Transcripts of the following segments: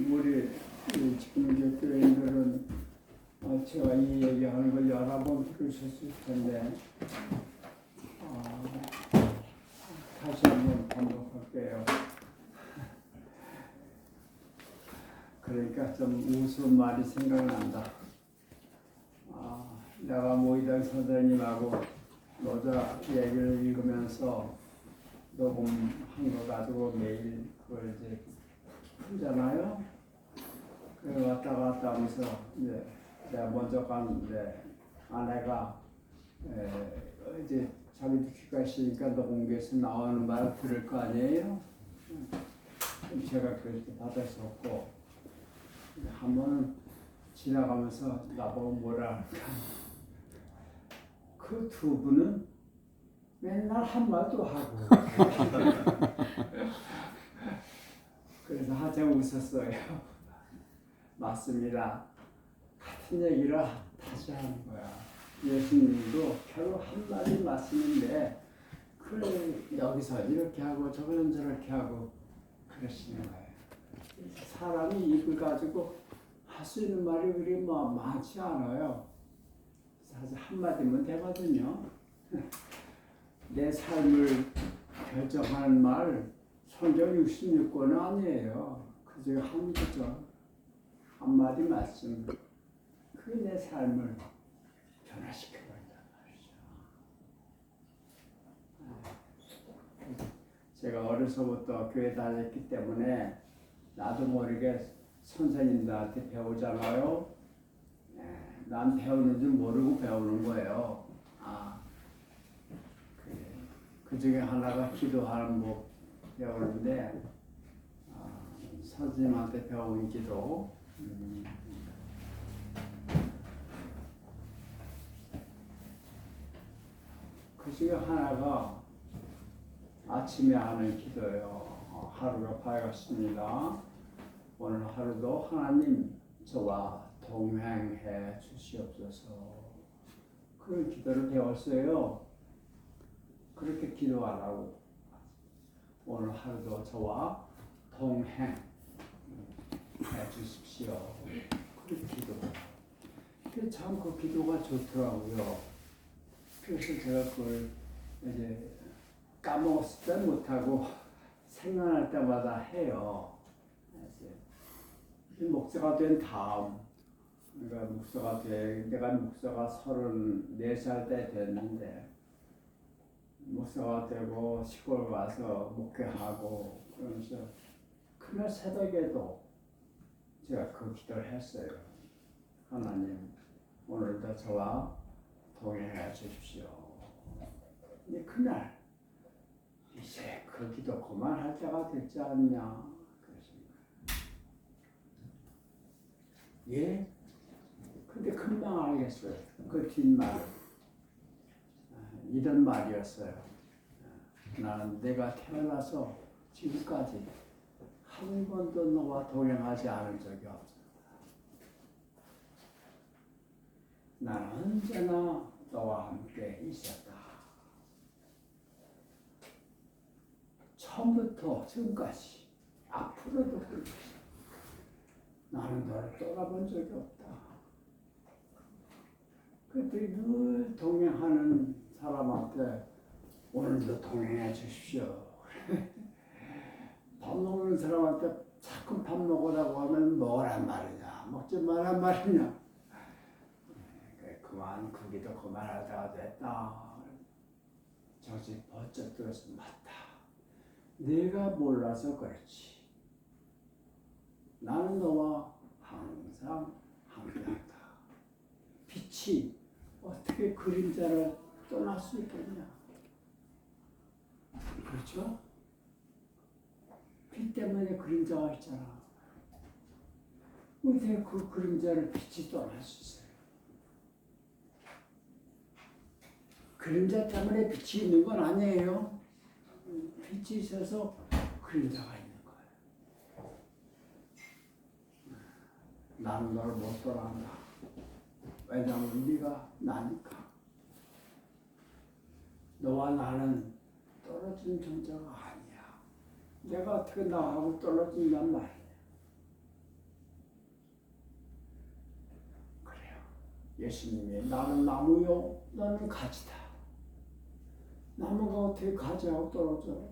우리 지금 교인들은 제가 이 얘기하는 걸 여러 번 들으셨을 텐데 다시 한번 반복할게요. 그러니까 좀 우스운 말이 생각난다. 내가 모이당 선생님하고 노자 얘기를 읽으면서 녹음한 거 가지고 매일 그걸 이제 풀잖아요. 그래 왔다 갔다 하면서 이제 내가 먼저 갔는데 아내가 이제 자기도 귀가 있으니까 녹음기에서 나오는 말을 들을 거 아니에요. 제가 그렇게 받을 수 없고 한 번은 지나가면서 나보고 뭐라 할까. 그 두 분은 맨날 한마디도 하고 그래서 한참 웃었어요. 맞습니다. 같은 얘기를 다시 하는 거야. 예수님도 결국 한마디 말씀인데 그걸 여기서 이렇게 하고 저거는 저렇게 하고 그러시는 거예요. 사람이 입을 가지고 할 수 있는 말이 그리 뭐 많지 않아요. 사실 한마디면 되거든요. 내 삶을 결정하는 말 성경 66권은 아니에요. 그 중에 한 구절, 한마디 말씀, 그게 내 삶을 변화시켜버린단 말이죠. 제가 어려서부터 교회 다녔기 때문에 나도 모르게 선생님들한테 배우잖아요. 난 배우는 줄 모르고 배우는 거예요. 그 중에 하나가 기도하는 법 배우는데, 선생님한테 배운 기도. 그 중에 하나가 아침에 하는 기도예요. 하루가 밝았습니다. 오늘 하루도 하나님 저와 동행해 주시옵소서. 그 기도를 배웠어요. 그렇게 기도하라고. 오늘 하루도 저와 동행해 주십시오. 그 기도. 참 그 기도가 좋더라고요. 그래서 제가 그걸 이제 까먹었을 때 못하고 생각날 때마다 해요. 목사가 된 다음, 그러니까 내가 목사가 34살 때 됐는데, 목사가 되고 시골 가서 목회하고 그러면서 그날 새벽에도 제가 그 기도를 했어요. 하나님, 오늘도 저와 동행해 주십시오. 근데 그날 이제 그 기도 그만할 때가 됐지 않냐. 예? 근데 금방 알겠어요. 그 뒷말을. 이런 말이었어요. 나는 내가 태어나서 지금까지 한 번도 너와 동행하지 않은 적이 없어. 나는 언제나 너와 함께 있었다. 처음부터 지금까지 앞으로도 그렇게 나는 너를 떠나본 적이 없다. 그때 늘 동행하는 사람한테 오늘도 동행해 주십시오. 밥 먹는 사람한테 자꾸 밥 먹으라고 하면 먹으란 말이냐, 먹지 말란 말이냐. 그만 그 기도 그만할 때가 됐다. 정신 번쩍 들어서 맞다. 내가 몰라서 그렇지. 나는 너와 항상 함께한다. 빛이 어떻게 그림자를 떠날 수 있겠냐? 그렇죠? 빛 때문에 그림자가 있잖아. 어떻게 그 그림자를 빛이 떠날 수 있어요? 그림자 때문에 빛이 있는 건 아니에요. 빛이 있어서 그림자가 있는 거예요. 나는 너를 못 떠난다. 왜냐하면 네가 나니까. 너와 나는 떨어진 존재가 아니야. 내가 어떻게 나하고 떨어진단 말이야. 그래요. 예수님이 나는 나무요, 너는 가지다. 나무가 어떻게 가지하고 떨어져?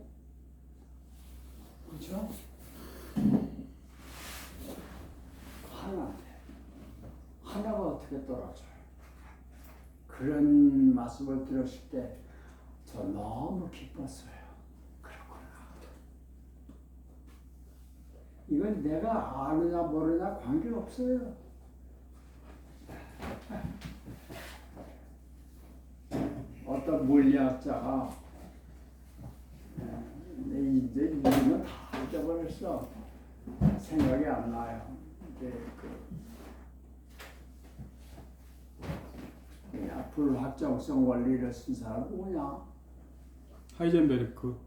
그렇죠? 하나가 어떻게 떨어져요? 그런 말씀을 들었을 때 저 너무 기뻤어요. 그렇구나. 이건 내가 아느냐 모르냐 관계없어요. 어떤 물리학자가 이제 이름은 다 잊어버렸어. 생각이 안 나요. 불확정성 원리를 쓴 사람 누구냐? 하이젠베르크.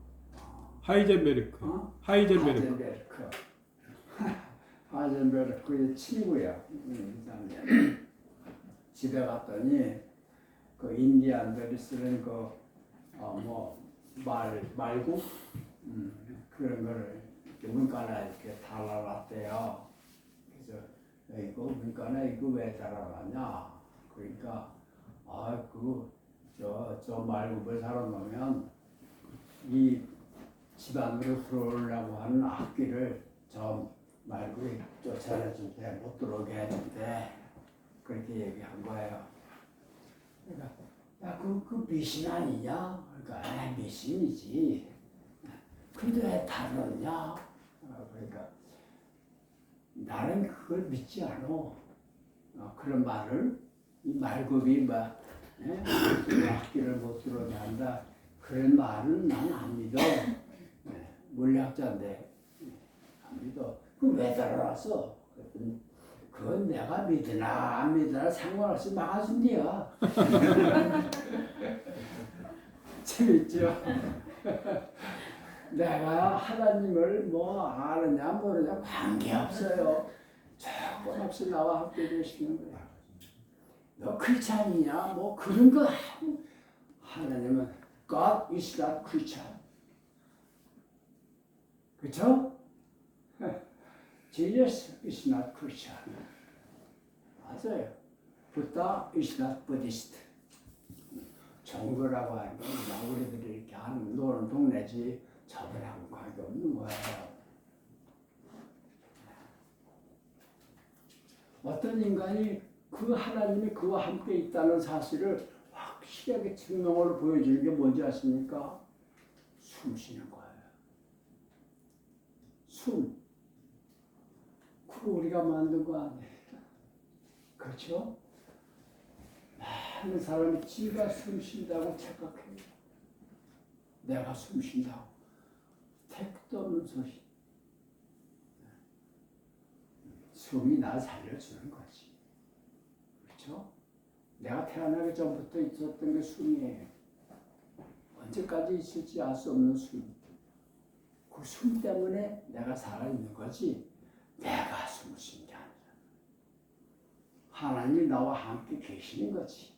하이젠베르크의 친구야. 집에 갔더니 그 인디안들이 쓰는 말구 그런 거를 이렇게 문간에 이렇게 달아놨대요. 그래서 이거 그러니까 나 이거 왜 달아나냐? 그러니까 저 말굽을 살아놓으면 이 집안으로 들어오려고 하는 악귀를 저 말굽이 쫓아내줄 때 못 들어오게 해줄 때 그렇게 얘기한 거예요. 그러니까 그 미신 아니냐? 그러니까 미신이지. 근데 왜 다르냐? 그러니까 나는 그걸 믿지 않아. 그런 말을 이 말굽이 막 악기를 못 들어오게 한다. 그런 말은 난 안 믿어. 물리학자인데 안 믿어. 그럼 왜 따라왔어? 그건 내가 믿으나 안 믿으나 상관없이 막아준디야. 재밌죠? 내가 하나님을 뭐 아느냐 모르냐 관계없어요. 조건 없이 나와 함께 계시는 거야. 너 크리스찬이냐 뭐 그런 거 하나님은 God is not Christian. 그쵸? Jesus is not Christian. 맞아요. Buddha is not Buddhist. 정교라고 하는 건 우리들이 이렇게 하는 노는 동네지 저들하고 관계없는 거예요. 어떤 인간이 그 하나님이 그와 함께 있다는 사실을 확실하게 증명으로 보여주는 게 뭔지 아십니까? 숨 쉬는 거예요. 숨. 그거 우리가 만든 거 아니에요. 그렇죠? 많은 사람이 지가 숨 쉰다고 착각해요. 내가 숨 쉰다고. 택도 없는 소리. 숨이 나 살려주는 거지. 그렇죠? 내가 태어나기 전부터 있었던 게 숨이에요. 언제까지 있을지 알 수 없는 숨. 그 숨 때문에 내가 살아있는 거지 내가 숨을 쉰 게 아니라 하나님이 나와 함께 계시는 거지.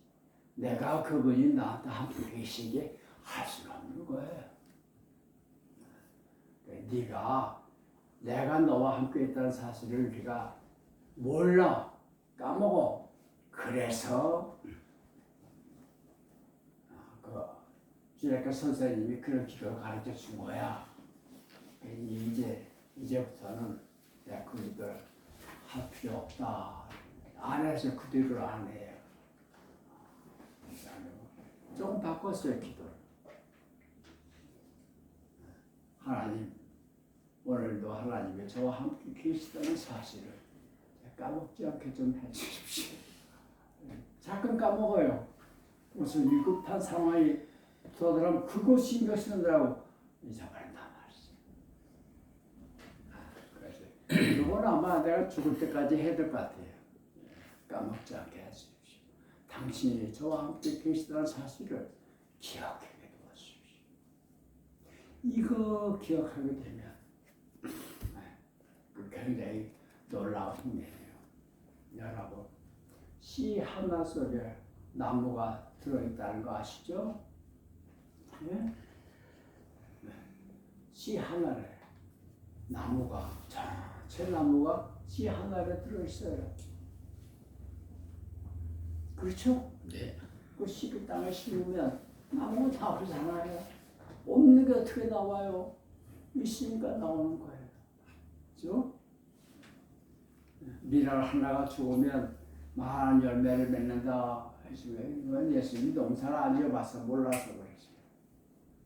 내가 그분이 나한테 함께 계시게 할 수는 없는 거예요. 네가 내가 너와 함께 있다는 사실을 네가 몰라 까먹어. 그래서 주례과 선생님이 그런 기도를 가르쳐 준 거야. 이제부터는 내가 그 기도를 할 필요 없다. 안 해서 그대로 안 해요. 조금 바꿨어요, 기도를. 하나님, 오늘도 하나님이 저와 함께 계시다는 사실을 까먹지 않게 좀 해주십시오. 자꾸 까먹어요. 무슨 위급한 상황이 들어오면 그거 신경 쓰느라고 잊어버린단 말이죠. 그래서 이건 아마 내가 죽을 때까지 해야 될 것 같아요. 까먹지 않게 해주십시오. 당신이 저와 함께 계시다는 사실을 기억하게 도와주십시오. 이거 기억하게 되면 굉장히 놀라운 흥미예요. 여러분, 씨 하나 속에 나무가 들어있다는 거 아시죠? 네? 씨 하나에 나무가 전체 나무가 씨 하나에 들어있어요. 그렇죠? 네. 그 씨를 땅에 심으면 나무가 나오잖아요. 없는 게 어떻게 나와요? 있으니까 나오는 거예요. 그렇죠? 미랄 하나가 죽으면 많은 열매를 맺는다. 이건 예수님이 농사를 안 지어봐서 몰라서 그러지.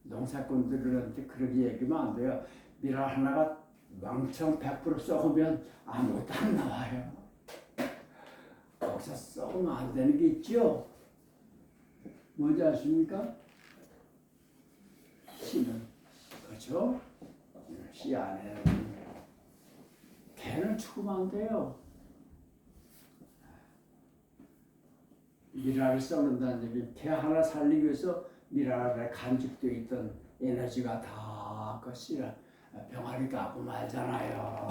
농사꾼들한테 그렇게 얘기하면 안 돼요. 미랄 하나가 왕청 100% 썩으면 아무것도 안 나와요. 거기서 썩으면 안 되는 게 있죠. 뭔지 아십니까? 씨는 그렇죠? 씨 안에 개는 죽으면 안 돼요. 미랄을 썩는다는 얘기, 개 하나 살리기 위해서 미랄에 간직되어 있던 에너지가 다 씨라 병아리 까고 말잖아요.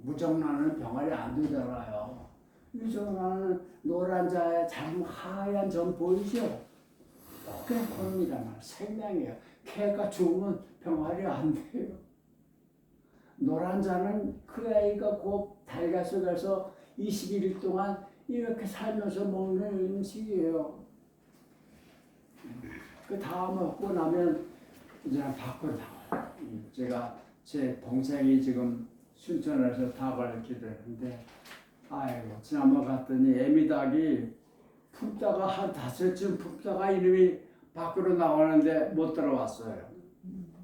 무정란은 병아리 안 되잖아요. 무정란은 노란 자에 작은 하얀 점 보이죠? 그냥 그럽니다. 생명이에요. 개가 죽으면 병아리 안 돼요. 노란 자는 그 아이가 곧 달걀 속에서 21일 동안 이렇게 살면서 먹는 음식이에요. 그 다음 먹고 나면 이제 밖으로 나와요. 제가 제 동생이 지금 순천에서 닭을 기르는데 아이고 지난번 갔더니 애미닭이 품다가 한 5쯤 품다가 이놈이 밖으로 나오는데 못 들어왔어요.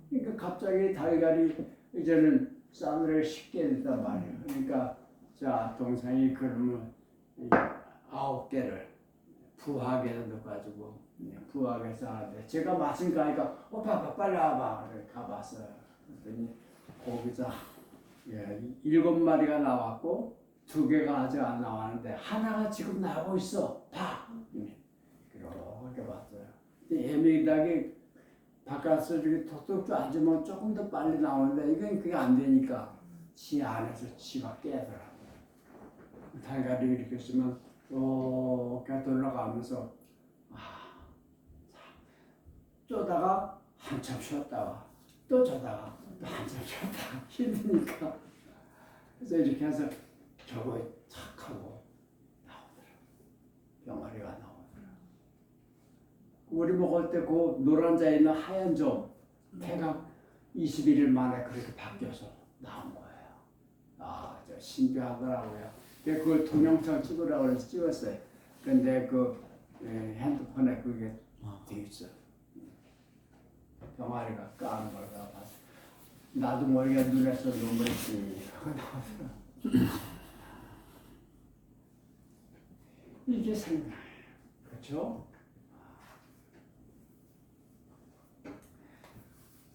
그러니까 갑자기 달걀이 이제는 싸늘하게 식게 됐단 말이에요. 그러니까 자 동생이 그러면 9개를 부화하게 넣어가지고 부화하게 싸는데 제가 마침 가니까 오빠 빨리 와봐. 그래 가봤어요. 그랬더니 거기서 7마리가 나왔고 2개가 아직 안 나왔는데 하나가 지금 나오고 있어. 봐. 그렇게 봤어요. 애미닭이 바깥에서 이렇게 톡톡 앉으면 조금 더 빨리 나오는데 이건 그게 안 되니까 지 안에서 지가 깨더라고요. 달걀이 이렇게 있으면 이렇게 돌아가면서 쪼다가 한참 쉬었다가 또 쪼다가 또 한참 쉬었다가 힘드니까 그래서 이렇게 해서 저거에 착 하고 나오더라고요. 병아리가 나오더라고요. 우리 먹을 때 그 노란 자에 있는 하얀 점 태가 21일 만에 그렇게 바뀌어서 나온 거예요. 저 신기하더라고요. 그걸 동영상 찍으라고 해서 찍었어요. 근데 그 핸드폰에 그게 돼 있어요. 병아리가 까는 걸 봤어. 나도 모르게 눈에서 눈물이 씩 나오더라고요. 이게 생각이에요. 그렇죠?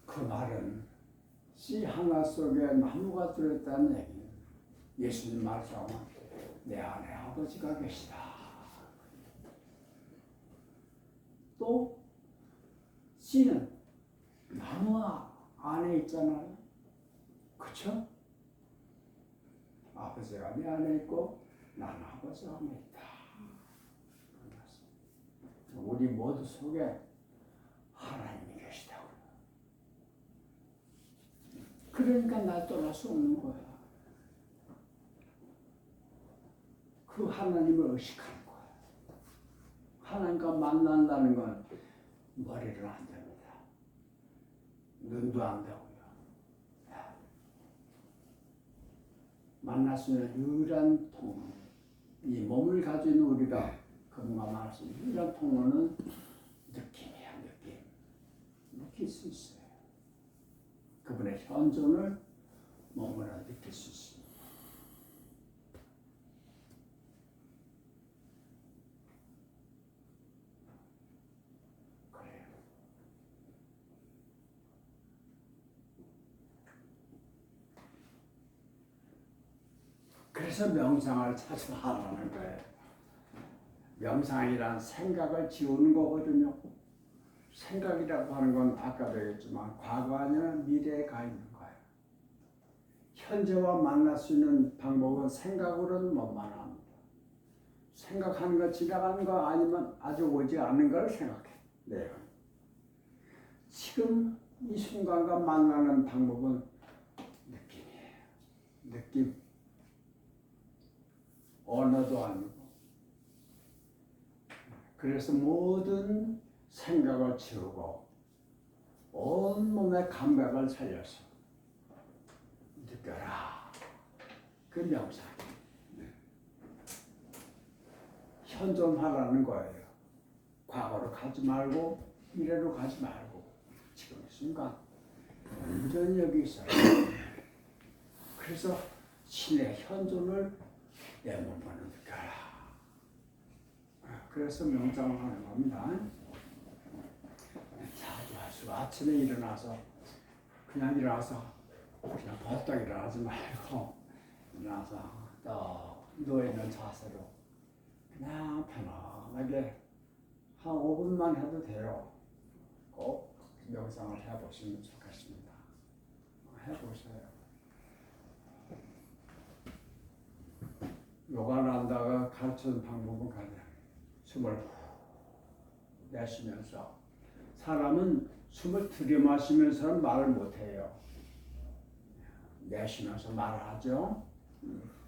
그 말은 씨 하나 속에 나무가 들었다는 얘기예요. 예수님 말씀은 내 안에 아버지가 계시다. 또 씨는 나무 안에 있잖아요. 그렇죠? 아버지가 내 안에 있고 나는 아버지 안에 있다. 우리 모두 속에 하나님이 계시다고. 그러니까 날 떠날 수 없는 거야. 그 하나님을 의식하는 거야. 하나님과 만난다는 건 머리를 안 됩니다. 눈도 안 되고요. 만날 수 있는 유일한 통로, 이 몸을 가진 우리가 건강할 수 있는 유일한 통로는 느낌이야, 느낌. 느낄 수 있어요. 그분의 현존을 몸으로 느낄 수 있습니다. 그래요. 그래서 명상을 찾아하라는 거예요. 명상이란 생각을 지우는 거거든요. 생각이라고 하는 건 아까도 얘기했지만 과거 아니라 미래에 가 있는 거예요. 현재와 만날 수 있는 방법은 생각으로는 못 만납니다. 생각하는 거 지나가는 거 아니면 아주 오지 않는 걸 생각해. 네. 지금 이 순간과 만나는 방법은 느낌이에요. 느낌. 언어도 아니고. 그래서 모든 생각을 지우고 온몸의 감각을 살려서 느껴라. 그 명상. 현존하라는 거예요. 과거로 가지 말고 미래로 가지 말고 지금 이 순간 완전히 여기 있어요. 그래서 신의 현존을 내 몸으로 느껴라. 그래서 명상을 하는 겁니다. 자주 하시고 아침에 일어나서 그냥 벌떡 일어나지 말고 일어나서 또 누워있는 자세로 그냥 편안하게 한 5분만 해도 돼요. 꼭 명상을 해보시면 좋겠습니다. 해보세요. 요가난다가 가르치는 방법은 가장 숨을 내쉬면서 사람은 숨을 들이마시면서는 말을 못해요. 내쉬면서 말을 하죠.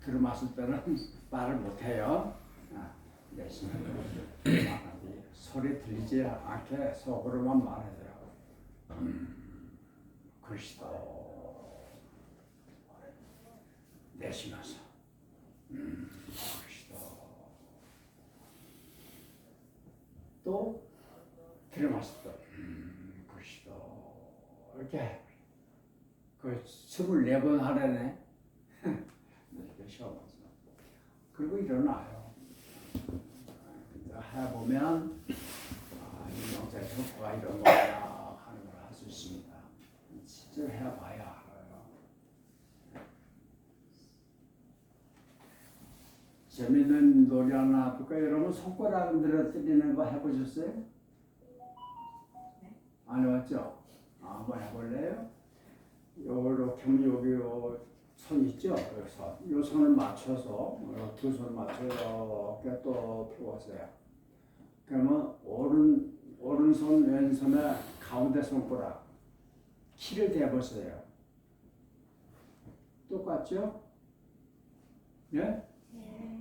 들어맞을 때는 말을 못해요. 내쉬면 소리 들리지 않게 속으로만 말해요. 그리스도. 내쉬면서 그리스도. 또 들어맞을 때 그리스도. 이렇게 그 24번 하려네. 이렇게 쉬어가지고. 그리고 일어나요. 해보면 이 영적 효과가 이런 거야 하는 걸 할 수 있습니다. 실제로 해봐야 알아요. 재밌는 놀이 하나 볼까요? 여러분 손가락 늘어뜨리는 거 해보셨어요? 안 해봤죠? 한번 해볼래요? 요렇게 하면 여기 선 있죠? 여기서 이 손을 맞춰서 두 손 맞춰 이렇게 또 펴보세요. 그러면 오른손 왼손의 가운데 손가락 키를 대보세요. 똑같죠? 예?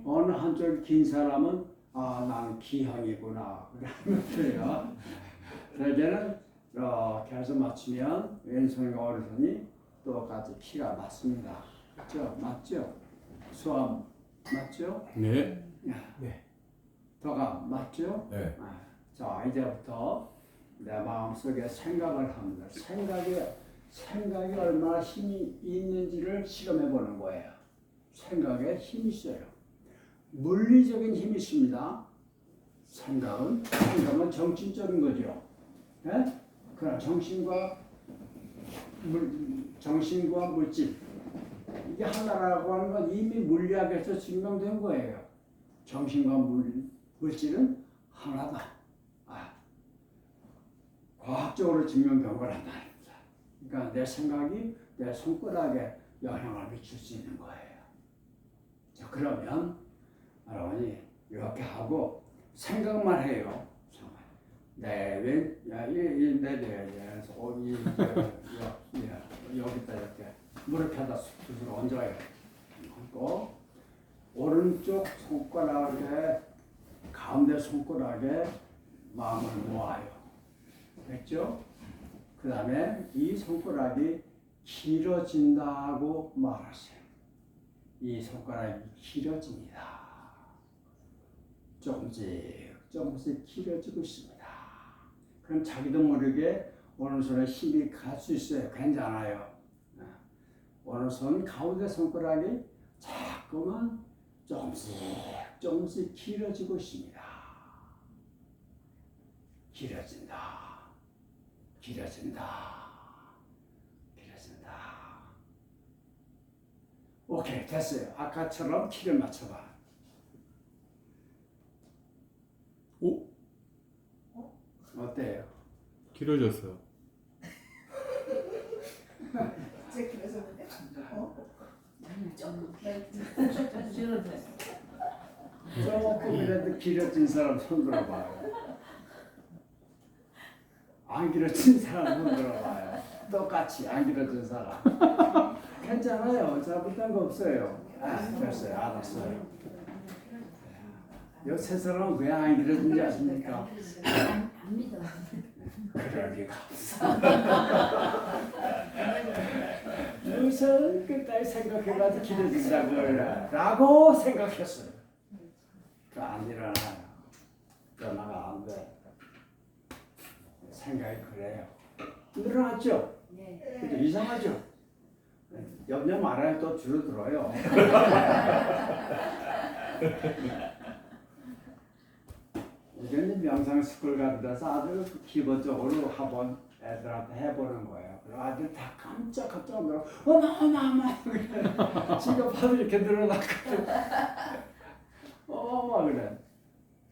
어느 한쪽 긴 사람은 나는 기형이구나 그러면서요. 대개는 이렇게 해서 맞추면 왼손과 오른손이 똑같이 키가 맞습니다. 그렇죠? 맞죠? 수암 맞죠? 네. 네. 더감 맞죠? 네. 자 이제부터 내 마음속에 생각을 합니다. 생각이 얼마나 힘이 있는지를 실험해 보는 거예요. 생각에 힘이 있어요. 물리적인 힘이 있습니다. 생각은 정신적인 거죠. 네? 그럼 정신과 물질 이게 하나라고 하는 건 이미 물리학에서 증명된 거예요. 정신과 물질은 하나다. 과학적으로 증명된 거란 말입니다. 그러니까 내 생각이 내 손가락에 영향을 미칠 수 있는 거예요. 자, 그러면 여러분이 이렇게 하고 생각만 해요. 여기다 이렇게 무릎에다 붓을 얹어요. 얹고 오른쪽 손가락에 가운데 손가락에 마음을 모아요. 됐죠? 그 다음에 이 손가락이 길어진다고 말하세요. 이 손가락이 길어집니다. 조금씩 길어지고 있습니다. 그럼 자기도 모르게 오른손에 힘이 갈 수 있어요. 괜찮아요. 오른손 가운데 손가락이 자꾸만 조금씩 길어지고 있습니다. 길어진다. 오케이, 됐어요. 아까처럼 키를 맞춰봐. 오? 어때요? 길어졌어요. 이제 그래서는요? 조금이라도 길어진 사람 손 들어봐요. 안 길어진 사람 손 들어봐요. 똑같이 안 길어진 사람. 괜찮아요. 잘못된 거 없어요. 됐어요. 알았어요. 이 세 사람은 왜 안 길어진지 아십니까? 안 믿어. 그럴 리가 없어. 무슨 끝까지 생각해가지고 길어진다고 라고 생각했어요. 안 일어나요. 일어나가 안 돼. 생각이 그래요. 늘어났죠? 네. 그죠? 이상하죠? 염려 말아야 또 줄어들어요. 이건 명상 스쿨 같은 데서 아주 기본적으로 한번 애들한테 해보는 거예요. 그리고 아들 다 깜짝깜짝 놀라 어마어마어마 지금 봐도 이렇게 늘어났거든. 어마어마 그래.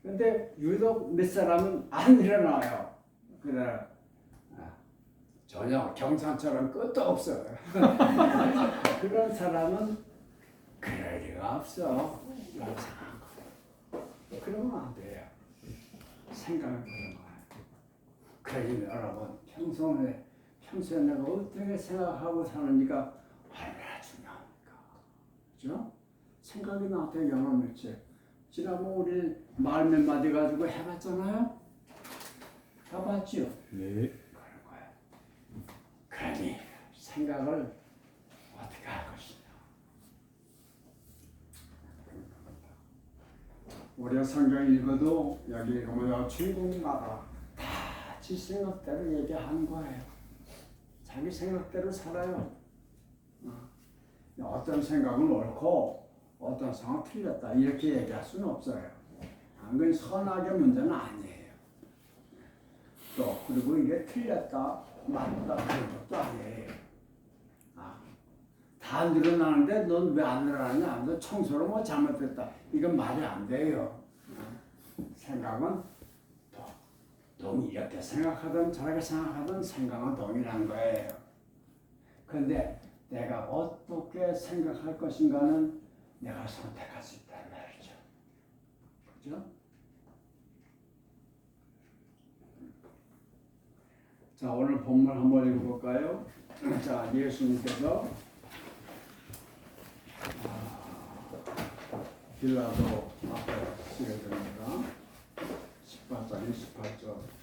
근데 유독 몇 사람은 안 일어나요. 그래. 전혀 경산처럼 끝도 없어요. 그런 사람은 그럴 리가 없어. 이상한 거. 그러면 안 돼요. 생각을 그런 거예요. 그러니 여러분 평소에 내가 어떻게 생각하고 사는지가 얼마나 중요합니까? 그죠? 생각이 나한테 영향을 미쳐요. 지난번 우리 말 몇 마디 가지고 해봤잖아요. 해봤지요. 네. 그런 거야. 그러니 생각을 어떻게 할 것이냐. 우리가 성경 읽어도 여기 보면 주인공마다 다 지 생각대로 얘기하는 거예요. 자기 생각대로 살아요. 어떤 생각은 옳고 어떤 생각은 틀렸다 이렇게 얘기할 수는 없어요. 그건 선악의 문제는 아니에요. 또 그리고 이게 틀렸다 맞다 그런 것도 아니에요. 다 늘어나는데 넌 왜 안 늘어나냐? 너 청소를 뭐 잘못했다. 이건 말이 안 돼요. 생각은 이렇게 생각하든 저렇게 생각하든 생각은 동일한 거예요. 그런데 내가 어떻게 생각할 것인가는 내가 선택할 수 있다는 말이죠. 그죠? 자, 오늘 본문 한번 읽어볼까요? 자, 예수님께서 빌라도 앞에 쓰게 됩니다. 18장, 28절.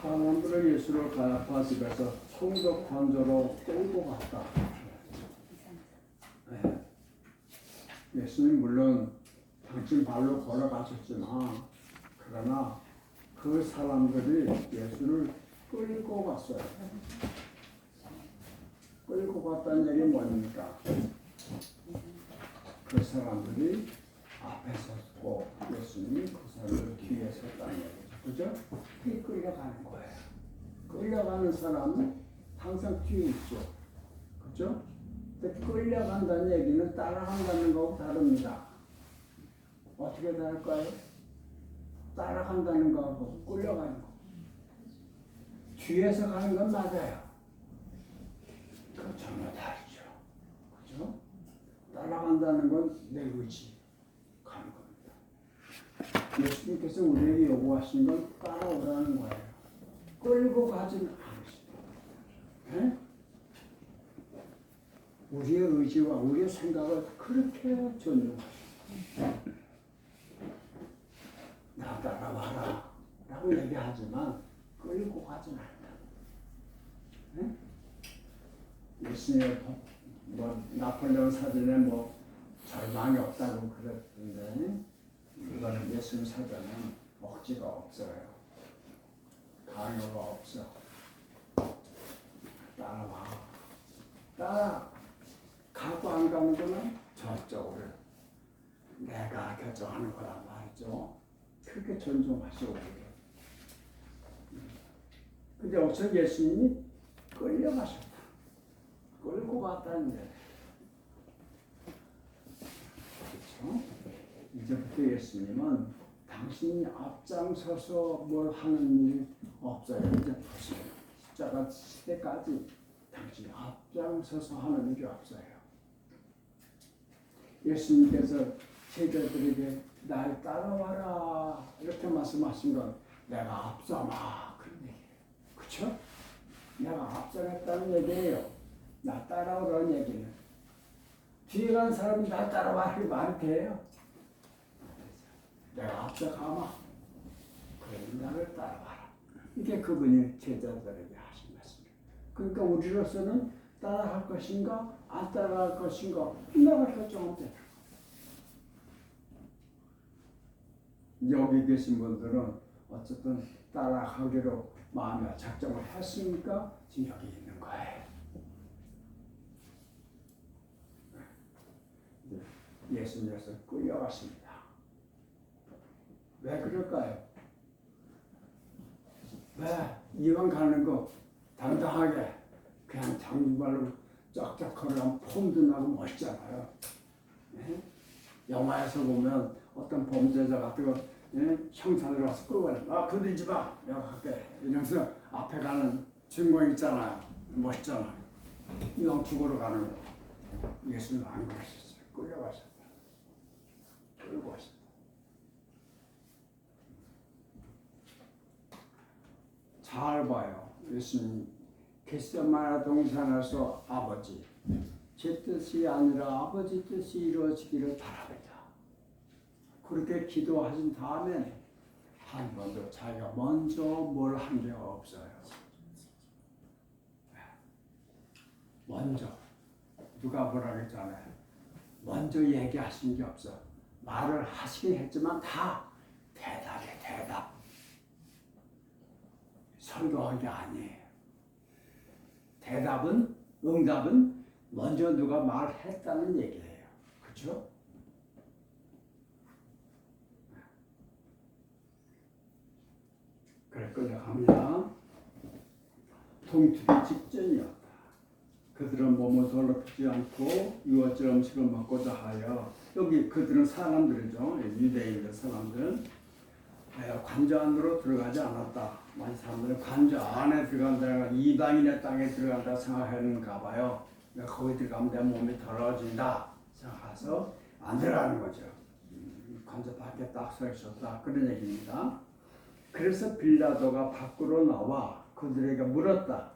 사람들은 예수를 가야파 집에서 총독 관저로 끌고 갔다. 네. 예수님 물론 당신 발로 걸어가셨지만 그러나 그 사람들이 예수를 끌고 갔어요. 끌고 갔다는 얘기 뭡니까? 그 사람들이 앞에 섰고 예수님이 그 사람들 뒤에 섰다는 얘기죠. 그죠? 그게 끌려가는 거예요. 끌려가는 사람은 항상 뒤에 있죠. 그죠? 근데 끌려간다는 얘기는 따라간다는 거하고 다릅니다. 어떻게 다를까요? 따라간다는 거하고 끌려가는 거. 뒤에서 가는 건 맞아요. 그건 전혀 다르죠. 그죠? 따라간다는 건 내 의지 가는 겁니다. 예수님께서 우리에게 요구하신 건 따라오라는 거예요. 끌고 가지는 않으십니다. 네? 우리의 의지와 우리의 생각을 그렇게 존중하십니다. 나 따라와라 라고 얘기하지만 끌고 가지는 않는다. 네? 예수님의 나폴레옹 사전에 절망이 없다고 그랬는데 이거는 예수님 사전은 억지가 없어요. 강요가 없어. 따라 가고 안 가는 거는 저쪽으로 내가 결정하는 거란 말이죠. 그렇게 존중하시고 그래요. 근데 어째 예수님이 끌려가셨다. 끌고 갔다는 거예요. 그렇죠? 이제부터 예수님은 당신이 앞장서서 뭘 하는 일이 없어요. 이제 보세요. 십자가 시대까지 당신이 앞장서서 하는 일이 없어요. 예수님께서 제자들에게 날 따라와라 이렇게 말씀하신 건 내가 앞서마 그런 얘기예요. 그렇죠? 내가 앞서겠다는 얘기예요. 나 따라오라는 얘기는. 뒤에 간 사람이 나 따라와 이 말이 돼요? 내가 앞서가마. 그러니 나를 따라와라. 이게 그분이 제자들에게 하신 말씀이에요. 그러니까 우리로서는 따라갈 것인가 안 따라갈 것인가 내가 결정하면 돼요. 여기 계신 분들은 어쨌든 따라가기로 마음에 작정을 했으니까 지금 여기 있는 거예요. 예수님께서 끌려가십니다. 왜 그럴까요? 왜 이왕 가는 거 당당하게 그냥 장발로 쫙쫙 걸어가면 폼도 나고 멋있잖아요. 네? 영화에서 보면 어떤 범죄자 같은 거 형사들 와서 끌고 가요. 건들지 마. 내가 갈게. 이러면서 앞에 가는 주인공 있잖아요. 멋있잖아요. 이왕 죽으러 가는 거. 예수님 안 그러셨어요. 끌려가셨다. 끌고 가셨다. 잘 봐요. 예수님 겟세마네 동산에서 아버지 제 뜻이 아니라 아버지 뜻이 이루어지기를 바랍니다. 그렇게 기도하신 다음에 한 번도 자기가 먼저 뭘 한 게 없어요. 먼저 누가 뭐라 그랬잖아요. 먼저 얘기하신 게 없어. 말을 하시긴 했지만 다 대답이에요. 대답. 설교한 게 아니에요. 대답은 응답은 먼저 누가 말했다는 얘기예요. 그렇죠? 그래 끌려갑니다. 동투기 직전이었다. 그들은 몸을 더럽히지 않고 유월절 음식을 먹고자 하여 여기 그들은 사람들이죠. 유대인들 사람들은 관저 안으로 들어가지 않았다. 많은 사람들은 관저 안에 들어간다가 이방인의 땅에 들어간다 생각하는가 봐요. 거기 들어가면 내 몸이 더러워진다 생각해서 안 들어가는 거죠. 관저 밖에 딱 서 있었다. 그런 얘기입니다. 그래서 빌라도가 밖으로 나와 그들에게 물었다.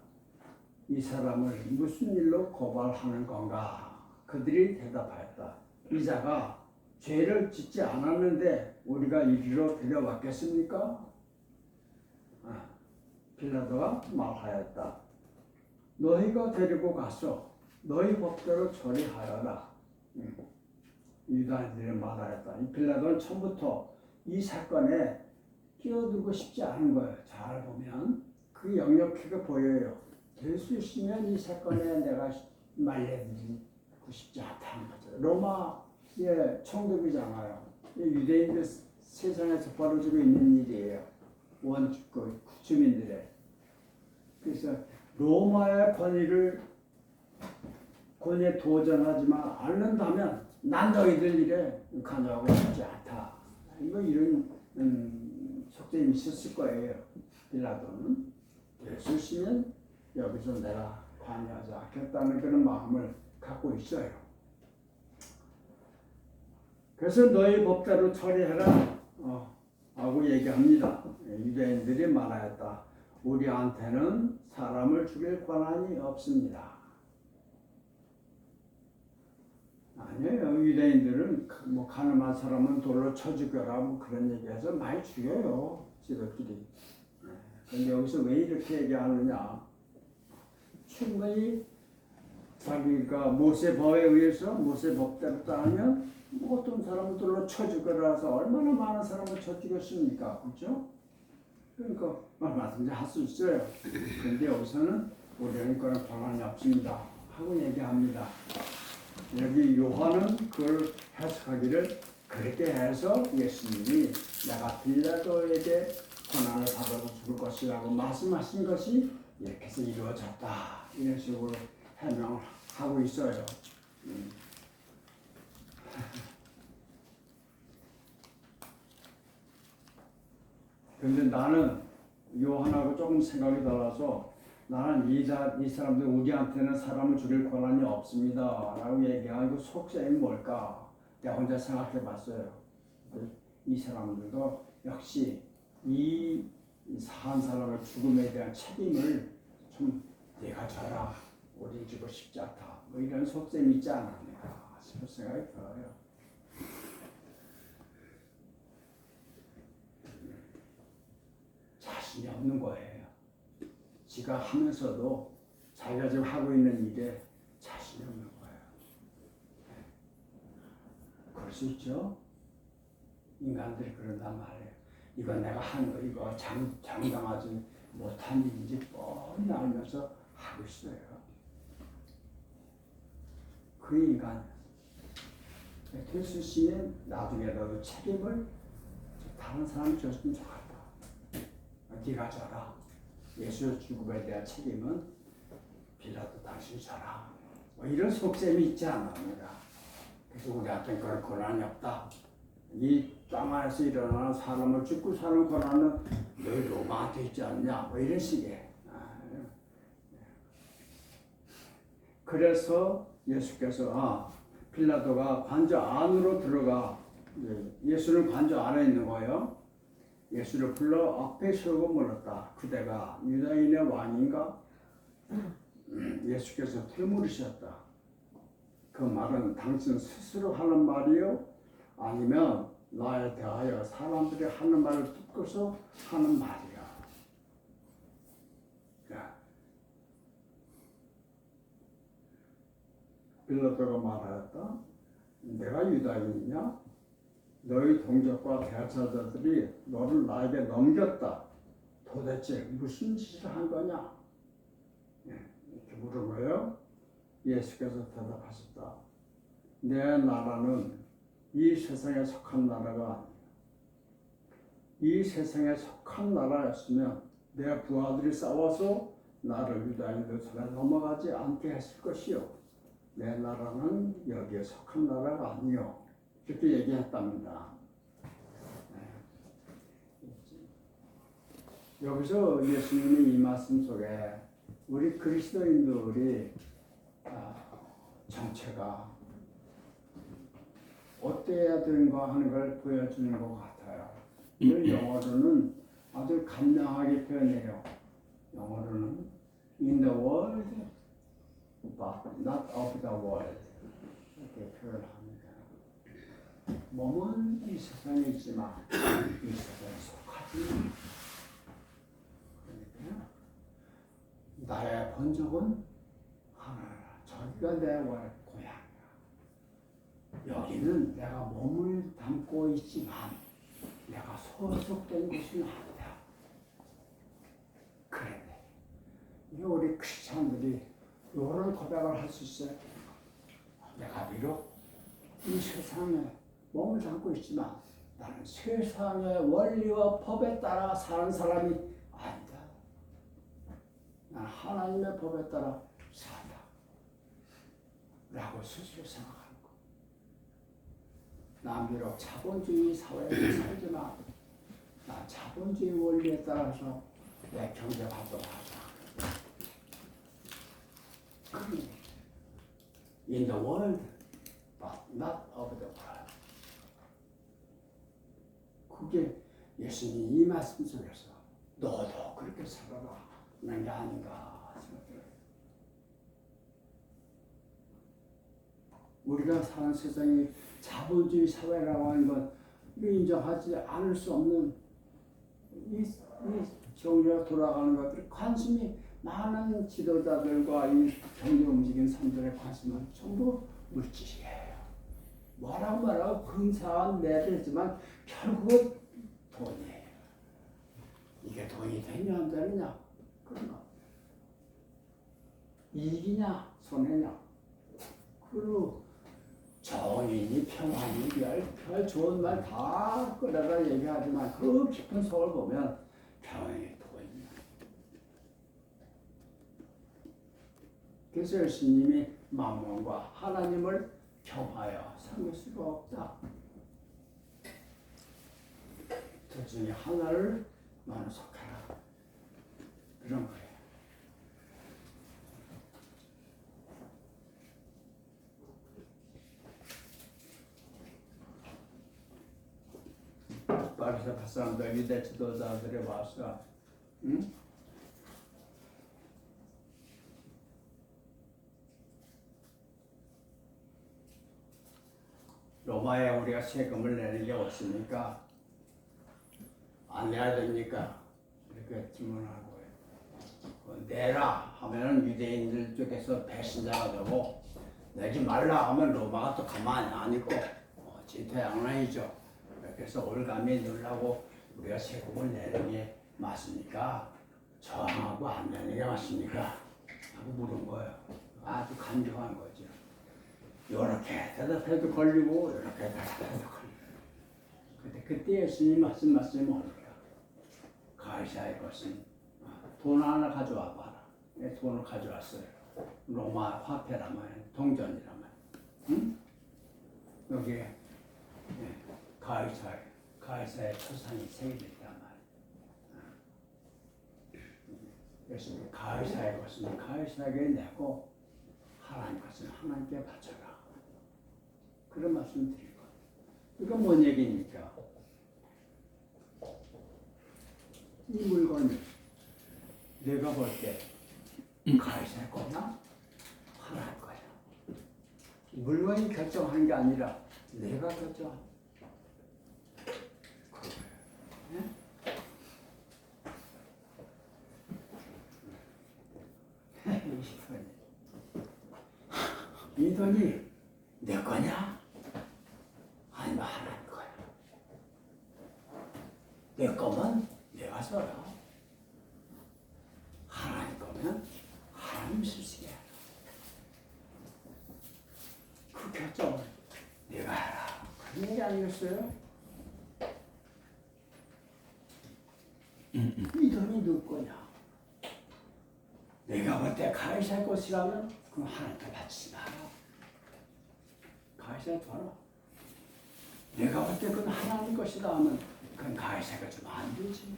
이 사람을 무슨 일로 고발하는 건가? 그들이 대답하였다. 이 자가 죄를 짓지 않았는데 우리가 이리로 데려왔겠습니까? 빌라도가 말하였다. 너희가 데리고 가서 너희 법대로 처리하여라. 유다인들이 말하였다. 이 빌라도는 처음부터 이 사건에 끼어들고 싶지 않은 거예요. 잘 보면 그 역력하게 보여요. 될 수 있으면 이 사건에 내가 말려들고 싶지 않다는 거죠. 로마의 총독이잖아요. 유대인들 세상에서 벌어지고 있는 일이에요. 원주민 주민들의. 그래서 로마의 권위에 도전하지만 않는다면 난 너희들 일에 관여하고 싶지 않다. 이런 속셈이 있었을 거예요. 빌라도는 될 수 있으면 여기서 내가 관여하지 않겠다는 그런 마음을 갖고 있어요. 그래서 너희 법대로 처리해라 하고 얘기합니다. 유대인들이 말하였다. 우리한테는 사람을 죽일 권한이 없습니다. 아니에요. 유대인들은 뭐 가늠한 사람은 돌로 쳐 죽여라 뭐 그런 얘기해서 많이 죽여요. 지들끼리. 근데 여기서 왜 이렇게 얘기하느냐? 충분히 자기가 모세법에 의해서 모세법대로 따르면 뭐 어떤 사람을 돌로 쳐 죽여라서 얼마나 많은 사람을 쳐 죽였습니까? 그렇죠? 그러니까 얼마든지 할 수 있어요. 그런데 여기서는 우리는 그런 권한이 없습니다 하고 얘기합니다. 여기 요한은 그걸 해석하기를 그렇게 해서 예수님이 내가 빌라도에게 권한을 받아서 죽을 것이라고 말씀하신 것이 이렇게 해서 이루어졌다. 이런 식으로 해명하고 있어요. 그런데 나는 요한하고 조금 생각이 달라서 나는 이 사람들 우리한테는 사람을 죽일 권한이 없습니다 라고 얘기하고 속셈이 뭘까? 내가 혼자 생각해 봤어요. 이 사람들도 역시 이 한 사람의 죽음에 대한 책임을 좀 내가 져라. 우리 주고 싶지 않다. 뭐 이런 속셈이 있지 않았는가 싶은 생각이 들어요. 자신이 없는 거예요. 지가 하면서도 자기가 지금 하고 있는 일에 자신이 없는 거예요. 그럴 수 있죠. 인간들이 그런단 말이에요. 이거 내가 한 거 이거 장담하지 못한 일인지 뻔히 알면서 하고 있어요. 그 인간 될 수 있으면 나중에라도 책임을 다른 사람이 줬으면 좋겠다. 네가 져라. 예수의 죽음에 대한 책임은 빌라도 당신이 져라. 뭐 이런 속셈이 있지 않습니까? 그래서 우리한테는 그런 권한이 없다. 이 땅 안에서 일어나는 사람을 죽고 사는 권한은 너희 로마한테 있지 않냐? 뭐 이런 식의. 그래서 예수께서 빌라도가 관저 안으로 들어가 예수는 관저 안에 있는 거예요. 예수를 불러 앞에 세우고 물었다. 그대가 유다인의 왕인가? 예수께서 되물으셨다. 그 말은 당신 스스로 하는 말이요? 아니면 나에 대하여 사람들이 하는 말을 듣고서 하는 말이야. 야. 빌라도가 말하였다. 내가 유다인이냐? 너희 동족과 대하사자들이 너를 나에게 넘겼다. 도대체 무슨 짓을 한 거냐? 이렇게 물은 거예요. 예수께서 대답하셨다. 내 나라는 이 세상에 속한 나라가 아니야. 이 세상에 속한 나라였으면 내 부하들이 싸워서 나를 유다인들 손에 넘어가지 않게 했을 것이요. 내 나라는 여기에 속한 나라가 아니요. 이렇게 얘기했답니다. 여기서 예수님의 이 말씀 속에 우리 그리스도인들이 정체가 어때야 되는가 하는 걸 보여주는 것 같아요. 이걸 영어로는 아주 간명하게 표현해요. 영어로는 in the world but not of the world 이렇게 표현합니다. 몸은 이 세상에 있지만 이 세상에 속하지 그러니까 나의 본적은 하나라. 저기가 내 고향이야. 여기는 내가 몸을 담고 있지만 내가 소속된 곳은 아니다. 그래. 우리 크리스찬들이 이런 고백을 할 수 있어요. 내가 비록 이 세상에 몸을 담고 있지만 나는 세상의 원리와 법에 따라 사는 사람이 아니다. 나는 하나님의 법에 따라 산다. 라고 스스로 생각하는 거. 난 비록 자본주의 사회에 살지만 난 자본주의 원리에 따라서 내 경제활동을 하자. In the world, but not of the world. 그게 예수님 이 말씀 속에서 너도 그렇게 살아라 하는 게 아닌가 생각해요. 우리가 사는 세상이 자본주의 사회라고 하는 건 인정하지 않을 수 없는 이 경제가 돌아가는 것들 관심이 많은 지도자들과 이 경제 움직이는 사람들의 관심은 전부 물질이에요. 뭐라고 근사한 매들지만 결국은 돈이에요. 이게 돈이 되냐 안 되느냐 그런 거. 이익이냐 손해냐. 그리고 정의니 평화니 별 좋은 말 다 꺼내다 얘기하지만 그 깊은 속을 보면 평화의 도입니다. 그래서 예수님이 만mon과 하나님을 겸하여 섬길 수가 없다. 둘 중에 하나를 너는 속해라. 그런 거예요. 바리새파 사람들 유대 지도자들이 와서 응? 로마에 우리가 세금을 내는 게 없으니까 안 내야 됩니까? 이렇게 질문하는 거예요. 내라 하면 유대인들 쪽에서 배신자가 되고 내지 말라 하면 로마가 또 가만히 안 있고 진퇴양난이죠. 그래서 올가미 넣으려고 우리가 세금을 내는 게 맞습니까? 저항하고 안 내는 게 맞습니까? 하고 물은 거예요. 아주 간교한 거죠. 이렇게 대답해도 걸리고 이렇게 대답해도 걸리고. 근데 그때 예수님 말씀이 뭡니까? 가이사의 것은 돈 하나 가져와 봐라. 돈을 가져왔어요. 로마 화폐라면 동전이라면. 응? 여기에 가이사의 초상이 새겨졌단 말이에요. 그래서 가이사의 것은 가이사에게 내고 하나님 것은 하나님께 바쳐라. 그런 말씀 드리고. 이건 뭔 얘기입니까? 이 물건이 내가 볼 때 가이사의 거냐? 하나님 거야. 물건이 결정하는 게 아니라 내가 결정한다. 이 돈이 내 거냐? 아니면 하나님 거야. 내 거면 내가 써라. 하나님 거면 하나님 쓰시게 해라. 그 결정을 내가 해라. 그런 얘기 아니겠어요? 이 돈이 누구 거냐? 내가 볼 때 가이사의 것이라면 그럼 하나님께 바치지 마라. 가이사에 줘라. 내가 볼 때 그건 하나님 것이다 하면 그건 가이사가 주면 안 되지.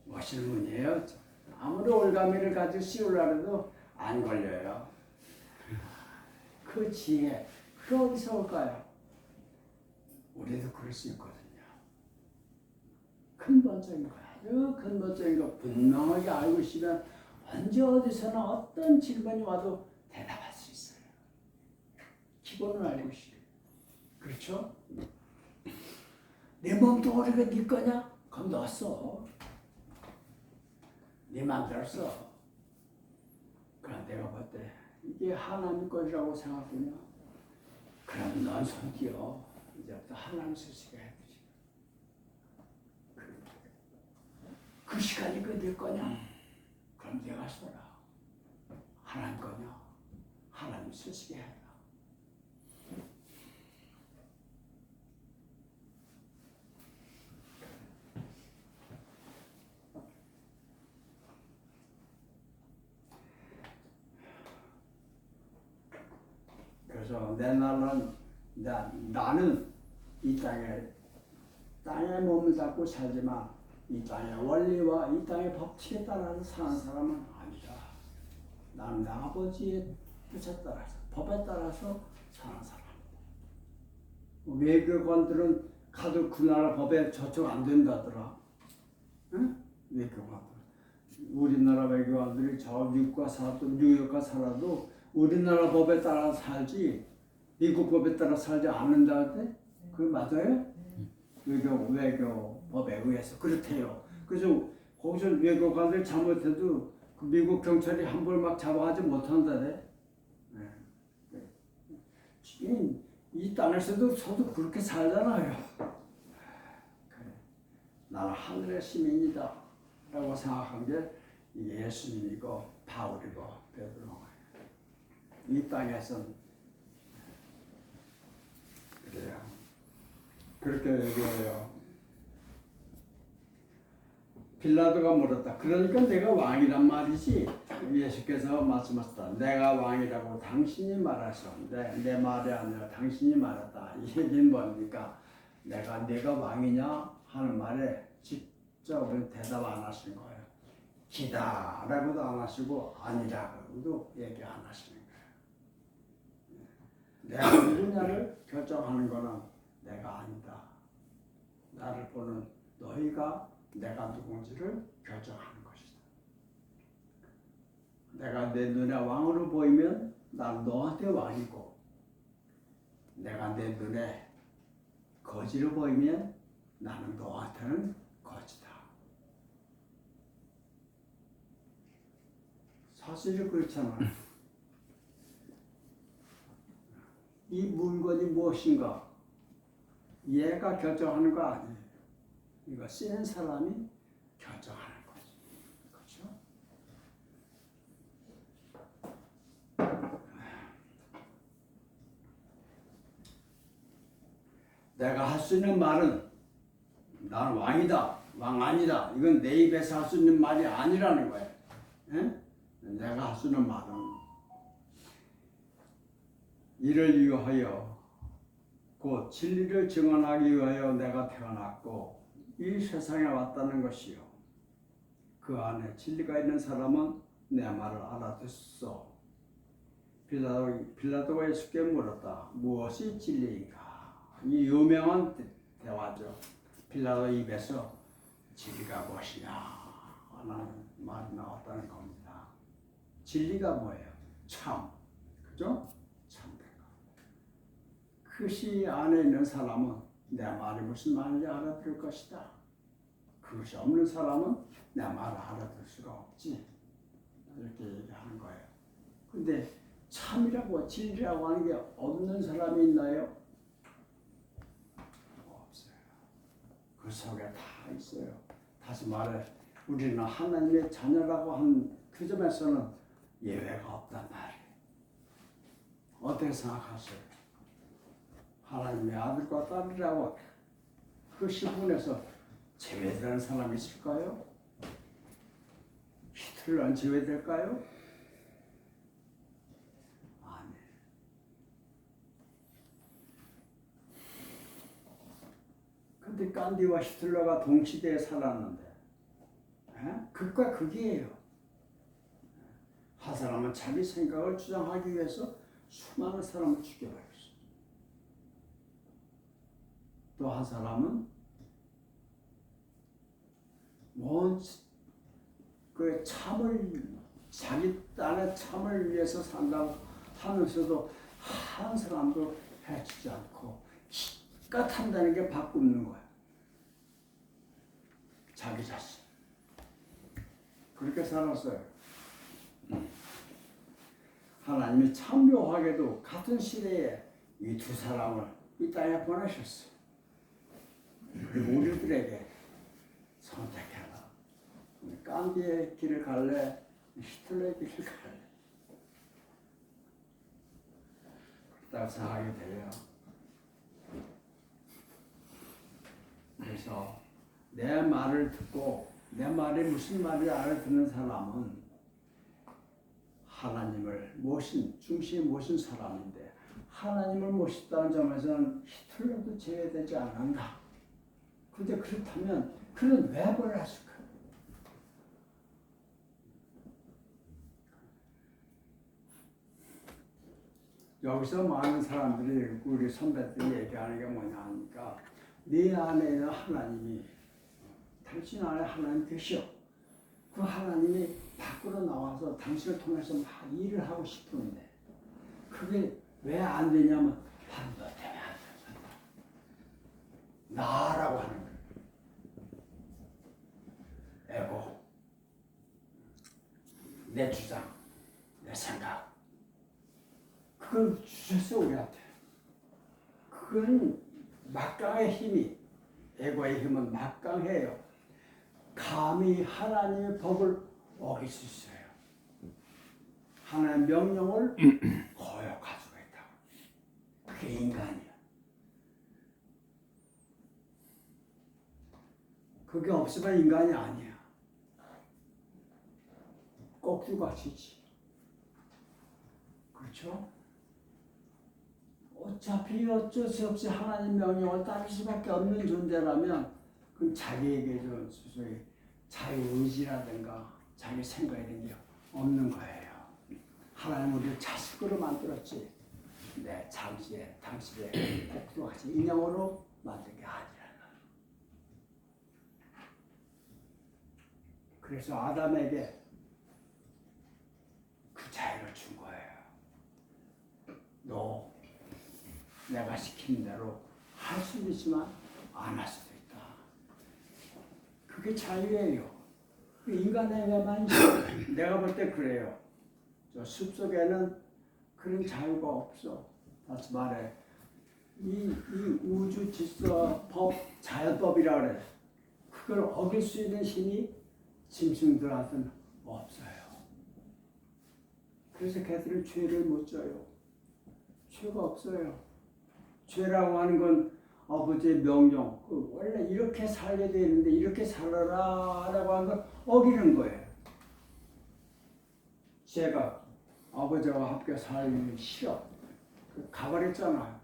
멋있는 분이에요. 아무리 올가미를 가지고 씌우려 해도 안 걸려요. 그 지혜, 그 어디서 올까요? 우리도 그럴 수 있거든요. 근본적인 거야. 아주 근본적인 거 분명하게 알고 있으면 언제 어디서나 어떤 질문이 와도 대답할 수 있어요. 기본을 알고 있어요. 그렇죠? 내 몸뚱아리가 네 거냐? 그럼 너 써. 네 맘대로 써. 그럼 내가 볼 때 이게 하나님 것이라고 생각하냐? 그럼 넌 손띄어. 이제부터 하나님 쓰시게 해. 그 시간이 그 내 거냐? 그럼 내가 써라. 하나님 거냐? 하나님 쓰시게 해라. 그래서 내 나는 나는 이 땅에 몸을 잡고 살지만 이 땅의 원리와 이 땅의 법칙에 따라서 사는 사람은 아니다. 나는 내 아버지의 뜻에 따라서 법에 따라서 사는 사람이다. 외교관들은 가도 그 나라 법에 저쪽 안 된다더라. 응? 외교관들. 우리나라 외교관들이 저 미국과 살아도 뉴욕과 살아도 우리나라 법에 따라 살지 미국 법에 따라 살지 않는다는데 그게 맞아요? 외교 법에 의해서 그렇대요. 그래서 거기서 외교관들이 잘못해도 그 미국 경찰이 한 번 막 잡아가지 못한다네. 이 땅에서도 저도 그렇게 살잖아요. 그래. 나는 하늘의 시민이다 라고 생각한 게 예수님이고 바울이고 베드로가 이 땅에선 그래요. 그렇게 얘기해요. 빌라도가 물었다. 그러니까 내가 왕이란 말이지. 예수께서 말씀하셨다. 내가 왕이라고 당신이 말하셨는데 내 말이 아니라 당신이 말했다. 이 얘기는 뭡니까? 내가 왕이냐 하는 말에 직접 대답 안 하시는 거예요. 기다라고도 안 하시고 아니라고도 얘기 안 하시는 거예요. 내가 누구냐를 결정하는 거는 내가 아니다. 나를 보는 너희가 내가 누군지를 결정하는 것이다. 내가 내 눈에 왕으로 보이면 난 너한테 왕이고 내가 내 눈에 거지로 보이면 나는 너한테는 거지다. 사실이 그렇잖아. 이 물건이 무엇인가 얘가 결정하는 거 아니에요. 이거 쓰는 사람이 결정하는 거지. 그렇죠? 내가 할 수 있는 말은 나는 왕이다, 왕 아니다. 이건 내 입에서 할 수 있는 말이 아니라는 거야. 에? 내가 할 수 있는 말은 이를 위하여 곧 진리를 증언하기 위하여 내가 태어났고 이 세상에 왔다는 것이요. 그 안에 진리가 있는 사람은 내 말을 알아듣소. 빌라도가 예수께 물었다. 무엇이 진리인가? 이 유명한 대화죠. 빌라도 입에서 진리가 무엇이냐 하는 말이 나왔다는 겁니다. 진리가 뭐예요? 참, 그죠? 참된 것. 그것이 안에 있는 사람은 내 말이 무슨 말인지 알아들을 것이다. 그것이 없는 사람은 내 말을 알아들 수가 없지. 이렇게 얘기하는 거예요. 근데 참이라고 진리라고 하는 게 없는 사람이 있나요? 없어요. 그 속에 다 있어요. 다시 말해 우리는 하나님의 자녀라고 한 그 점에서는 예외가 없단 말이에요. 어떻게 생각하세요? 하나님의 아들과 딸이라고 그 신분에서 제외되는 사람이 있을까요? 히틀러는 제외될까요? 아니에요. 근데 간디와 히틀러가 동시대에 살았는데 극과 극이에요. 한 사람은 자기 생각을 주장하기 위해서 수많은 사람을 죽여버렸어. 또 한 사람은 그 참을 자기 딸의 참을 위해서 산다고 하면서도 한 사람도 해치지 않고 기가 탄다는 게 바꾸는 거야. 자기 자신. 그렇게 살았어요. 하나님이 참 묘하게도 같은 시대에 이 두 사람을 이 땅에 보내셨어요. 그리고 우리들에게 선택해라. 간디의 길을 갈래? 히틀러의 길을 갈래? 그렇다고 생각하게 돼요. 그래서 내 말을 듣고 내 말이 무슨 말인지 알아듣는 사람은 하나님을 모신, 중심에 모신 사람인데 하나님을 모셨다는 점에서는 히틀러도 제외되지 않는다. 그런데 그렇다면 그는 왜 몰랐을까? 여기서 많은 사람들이 우리 선배들이 얘기하는 게 뭐냐 하니까 네 안에 있는 하나님이 당신 안에 하나님 계셔. 그 하나님이 밖으로 나와서 당신을 통해서 막 일을 하고 싶은데 그게 왜 안 되냐면 바로 너 때문에 안 된다. 나라고 하는 거예요. 에고, 내 주장, 내 생각 그걸 주셨어 우리한테. 그건 막강의 힘이 에고의 힘은 막강해요. 감히 하나님의 법을 어길 수 있어요. 하나님의 명령을 거역할 수가 있다. 그게 인간이야. 그게 없으면 인간이 아니야. 꼭두가시지. 그렇죠? 어차피 어쩔 수 없이 하나님 명령을 따를 수밖에 없는 존재라면 그럼 자기에게 좀 소위 자유의지라든가 자기 생각이라는 게 없는 거예요. 하나님 우리를 자식으로 만들었지 내 당시에 꼭두가시 인형으로 만든 게 아니라. 그래서 아담에게 그 자유를 준 거예요. 너 내가 시킨 대로 할 수도 있지만 안 할 수도 있다. 그게 자유예요. 인간에게만 내가 볼 때 그래요. 저 숲속에는 그런 자유가 없어. 다시 말해 이 우주 질서 법 자연법이라 그래. 그걸 어길 수 있는 힘이 짐승들한테는 없어요. 그래서 걔들은 죄를 못 져요. 죄가 없어요. 죄라고 하는 건 아버지의 명령, 원래 이렇게 살게 되는데 이렇게 살아라 라고 하는 걸 어기는 거예요. 제가 아버지와 함께 살기 싫어. 가버렸잖아요.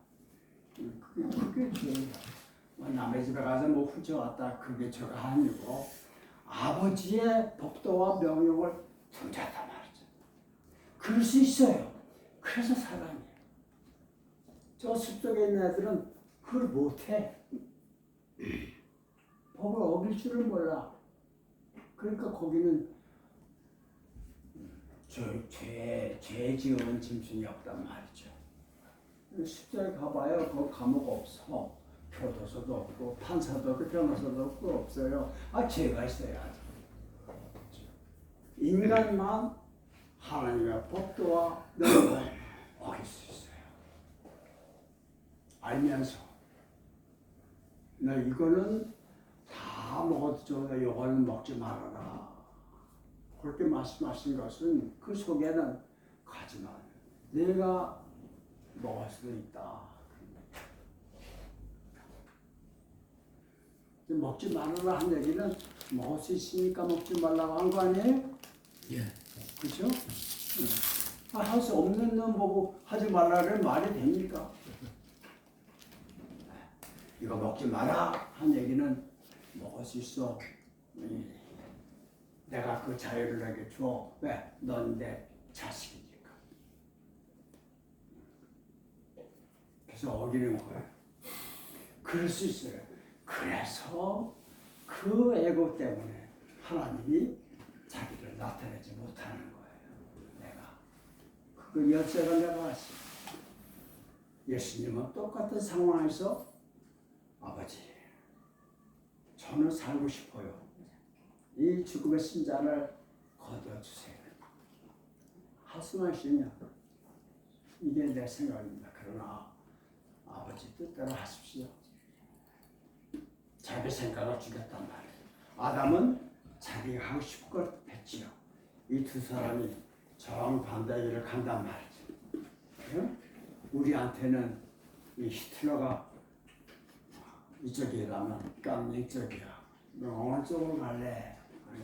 그게 죄예요. 남의 집에 가서 뭐 훔쳐왔다 그게 죄가 아니고 아버지의 법도와 명령을 등졌단 말이죠. 그럴 수 있어요. 그래서 사람이에요. 저 숲속에 있는 애들은 그걸 못해. 법을 어길 줄을 몰라. 그러니까 거기는 죄 지은 짐승이 없단 말이죠. 십자에 가봐요. 그 감옥 없어. 교도소도 없고 판사도 없고 변호사도 없고 없어요. 죄가 있어야지. 인간만 하나님의 법도와 명령을 어길 수 있어요. 알면서 너 이거는 다 먹어도 좋아. 이거는 먹지 말아라. 그렇게 말씀하신 것은 그 속에는 가지 마. 내가 먹을 수도 있다. 먹지 말아라 한 얘기는 먹을 수 있으니까 먹지 말라고 한 거 아니에요? 예. 그렇죠? 할 수 없는 놈 보고 하지 말라는 말이 됩니까? 이거 먹지 마라 한 얘기는 먹을 수 있어. 내가 그 자유를 내게 줘. 왜? 넌 내 자식이니까. 그래서 어기는 거예요. 그럴 수 있어요. 그래서 그 애고 때문에 하나님이 자기를 나타내지 못하는 거예요. 내가. 그 열쇠가 내가 왔어요. 예수님은 똑같은 상황에서 아버지, 저는 살고 싶어요. 이 죽음의 신자를 거둬주세요. 하수하시냐? 이게 내 생각입니다. 그러나 아버지 뜻대로 하십시오. 자기 생각을 주겠단 말이에요. 아담은 자기가 하고 싶은 걸 했지요. 이 두 사람이 정반대 길을 간단 말이죠. 응? 우리한테는 이 히틀러가 이쪽이라면 깜 이쪽이야. 너 어느 쪽으로 갈래?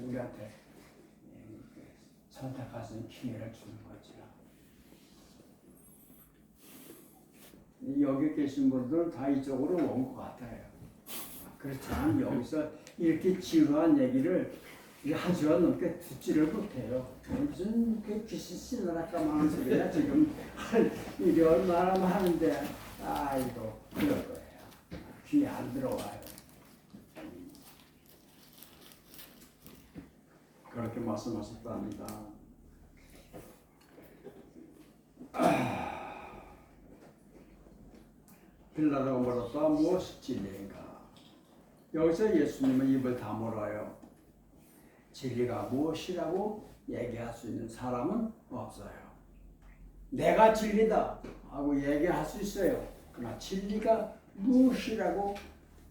우리한테 선택할 수 있는 기회를 주는 거죠. 여기 계신 분들은 다 이쪽으로 온 것 같아요. 그렇지만 여기서 이렇게 지루한 얘기를 한 시간 넘게 듣지를 못해요. 무슨 귀신 씨나라까만 하는 소리야. 지금 할 일이 얼마나 많은데 아이고 그럴 거예요. 귀에 안 들어와요. 그렇게 말씀하셨답니다. 빌라도가 물었다. 무엇이 진리인가? 여기서 예수님은 입을 다물어요. 진리가 무엇이라고 얘기할 수 있는 사람은 없어요. 내가 진리다 하고 얘기할 수 있어요. 그러나 진리가 무엇이라고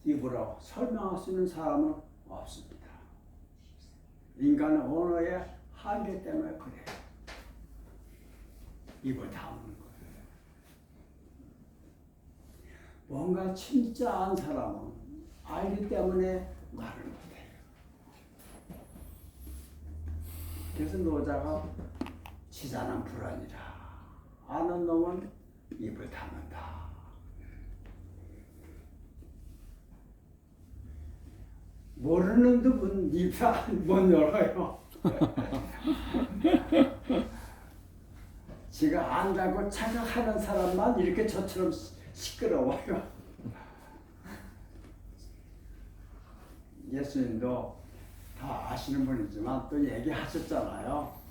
입으로 설명할 수 있는 사람은 없습니다. 인간의 언어의 한계 때문에 그래요. 입을 다무는 거예요. 뭔가 진짜한 사람은 알기 때문에 말을 못해요. 그래서 노자가 치자는 불안이라 아는 놈은 입을 닫는다. 모르는 놈은 입을 못 열어요. 지가 안다고 착각하는 사람만 이렇게 저처럼 시끄러워요. 예수님도 다 아시는 분이지만 또 얘기하셨잖아요.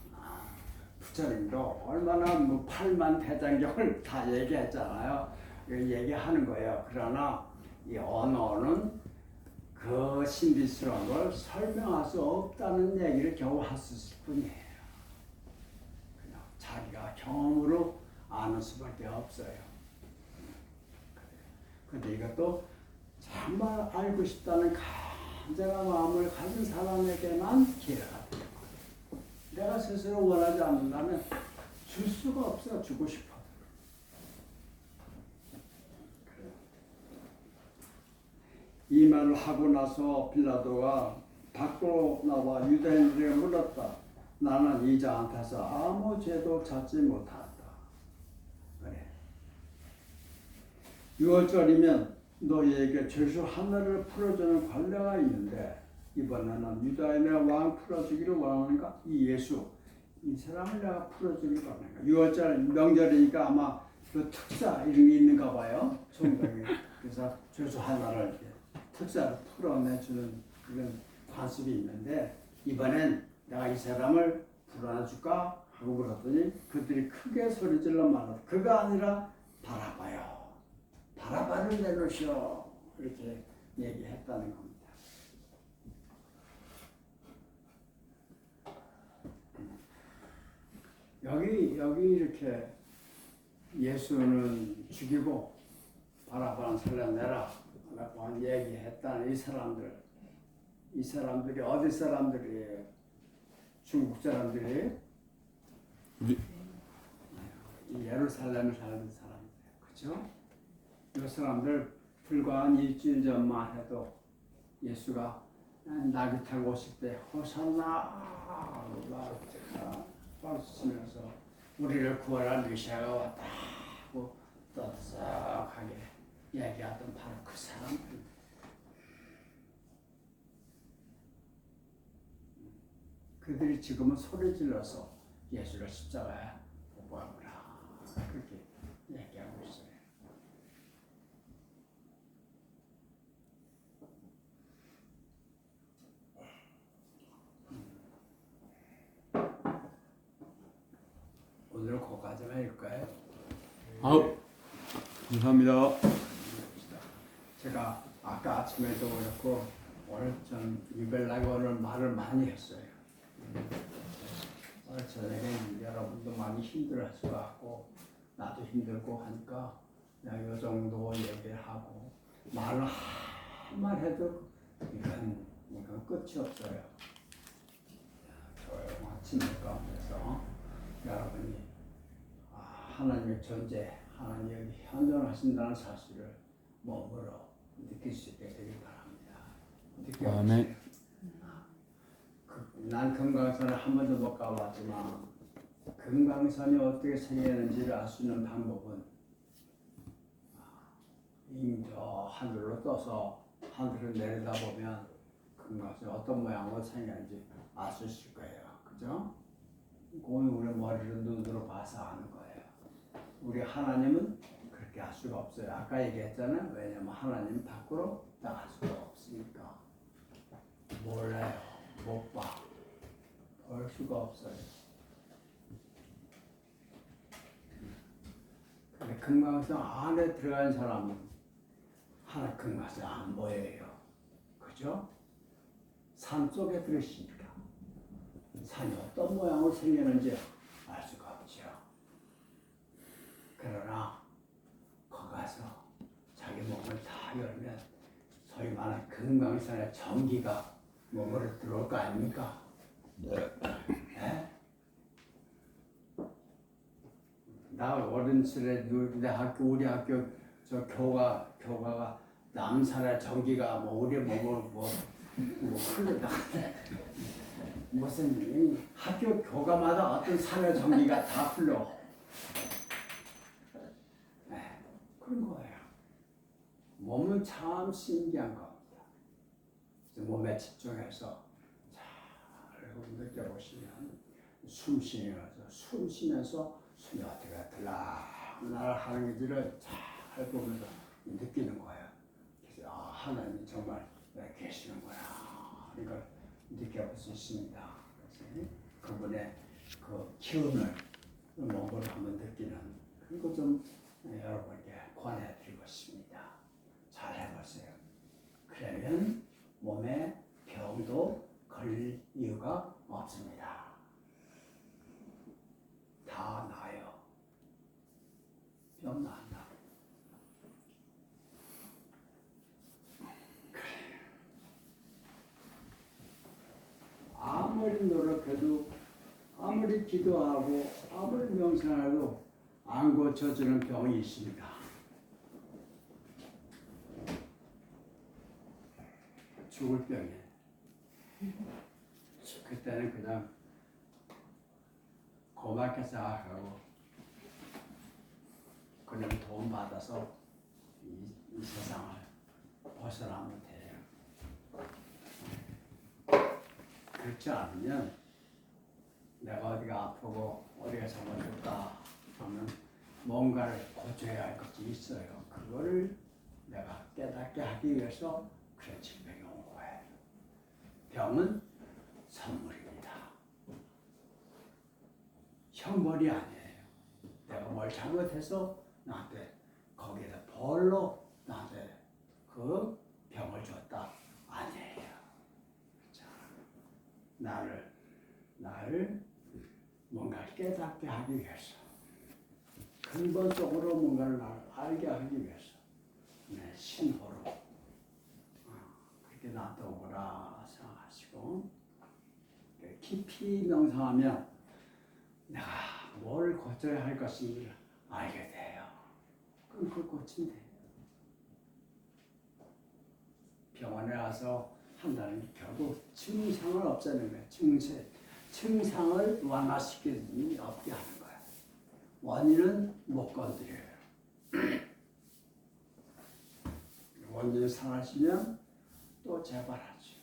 부처님도 얼마나 뭐 8만 대장경을 다 얘기했잖아요. 얘기하는 거예요. 그러나 이 언어는 그 신비스러운 걸 설명할 수 없다는 얘기를 겨우 할 수 있을 뿐이에요. 그냥 자기가 경험으로 아는 수밖에 없어요. 근데 이것도 정말 알고 싶다는 간절한 마음을 가진 사람에게만 기회가 돼요. 내가 스스로 원하지 않는다면 줄 수가 없어. 주고 싶어. 이 말을 하고 나서 빌라도가 밖으로 나와 유대인들에게 물었다. 나는 이 자 앞에서 아무 죄도 찾지 못한다. 그래. 6월절이면 너희에게 죄수 하나를 풀어주는 관례가 있는데 이번에는 유다인의 왕 풀어주기를 원하는가? 이 예수, 이 사람을 내가 풀어주기를 원하는가? 6월절 명절이니까 아마 그 특사 이런 게 있는가 봐요. 총독이. 그래서 죄수 하나를 특사로 풀어내주는 그런 관습이 있는데 이번엔 내가 이 사람을 풀어줄까 하고 그러더니 그들이 크게 소리질러 말하다. 그가 아니라 바라바요. 바라바를 내놓으시오. 이렇게 얘기했다는 겁니다. 여기 이렇게 예수는 죽이고 바라바는 살려내라 라고 얘기했다는 이 사람들이 어디 사람들이에요? 중국 사람들이에요? 예루살렘을 사는 사람들이에요. 그렇죠? 이 사람들 불과 한 일주일 전만 해도 예수가 나귀 타고 오실 때 호산나 박수치면서 우리를 구하라 메시아가 왔다 하고 떠들썩하게 얘기하던 바로 그 사람들. 그들이 지금은 소리 질러서 예수를 십자가에 못 박으라 그렇게 얘기하고 있어요. 오늘 거기까지만 읽을까요? 아우 감사합니다. 제가 아까 아침에도 그렇고 오늘 좀 유별나게 오늘 말을 많이 했어요. 오늘 저녁에 여러분도 많이 힘들어하실 것 같고 나도 힘들고 하니까 그냥 이 정도 얘기를 하고 말을 한말 해도 이건 끝이 없어요. 조용한 침묵 가운데서 여러분이 하나님의 존재, 하나님이 여기 현존하신다는 사실을 몸으로 느낄 수 있게 되길 바랍니다. 아멘. 난 금강산을 한 번도 못 가봤지만 금강산이 어떻게 생겼는지를 알 수 있는 방법은 저 하늘로 떠서 하늘을 내려다보면 금강산이 어떤 모양으로 생겼는지 알 수 있을 거예요. 그죠? 그건 우리 머리로 눈으로 봐서 아는 거예요. 우리 하나님은 그렇게 할 수가 없어요. 아까 얘기했잖아요. 왜냐면 하나님 밖으로 나갈 수가 없으니까. 몰라요. 못 봐. 볼 수가 없어요. 근데 금강산 안에 들어간 사람은 하나 금강산 안 보여요. 그죠? 산 속에 들으시니까 산이 어떤 모양으로 생겼는지 알 수가 없죠. 그러나 거기 가서 자기 몸을 다 열면 소위 말하는 금강산의 전기가 몸으로 들어올 거 아닙니까? 네? 나 어린 시절에 우리 학교 저 교가가 남산의 전기가 뭐 우리 몸을 뭐 흘러다 무슨 학교 교가마다 어떤 산의 전기가 다 흘러. 네, 그런 거예요. 몸은 참 신기한 겁니다. 몸에 집중해서 잘 느껴보시면 숨 쉬면서 숨이 어떻게 들락날락 하는 건지를 잘 보면서 느끼는 거예요. 그래서 하나님 정말 계시는구나 이걸 느껴볼 수 있습니다. 그래서 그분의 그 기운을 몸으로 한번 느끼는 그거 좀 여러분께 권해드리고 싶습니다. 잘 해보세요. 그러면 몸에 병도 걸릴 이유가 없습니다. 다 나아요. 병 나한다. 아무리 노력해도 아무리 기도하고 아무리 명상해도 안 고쳐지는 병이 있습니다. 죽을 병이에요. 그때는 그냥 고맙게 생각하고 그냥 돈 받아서 이 세상을 벗어나면 돼요. 그렇지 않으면 내가 어디가 아프고 어디가 잘못됐다 하면 뭔가를 고쳐야 할 것이 있어요. 그거를 내가 깨닫게 하기 위해서 그런 질병이 온 거예요. 병은 선물입니다. 형벌이 아니에요. 내가 뭘 잘못해서 나한테 거기에다 벌로 나한테 그 병을 줬다. 아니에요. 자, 나를 뭔가를 깨닫게 하기 위해서, 근본적으로 뭔가를 나를 알게 하기 위해서 내 신호로 그렇게 나한테 오거라 생각하시고 깊이 명상하면 내가 뭘 고쳐야 할 것인지를 알게 돼요. 그럼 그걸 고치면 돼요. 병원에 와서 한다는 게 결국 증상을 없애는 거예요. 증상을 완화시키는 일이 없게 하는 거예요. 원인은 못 건드려요. 원인을 사라지면 또 재발하죠.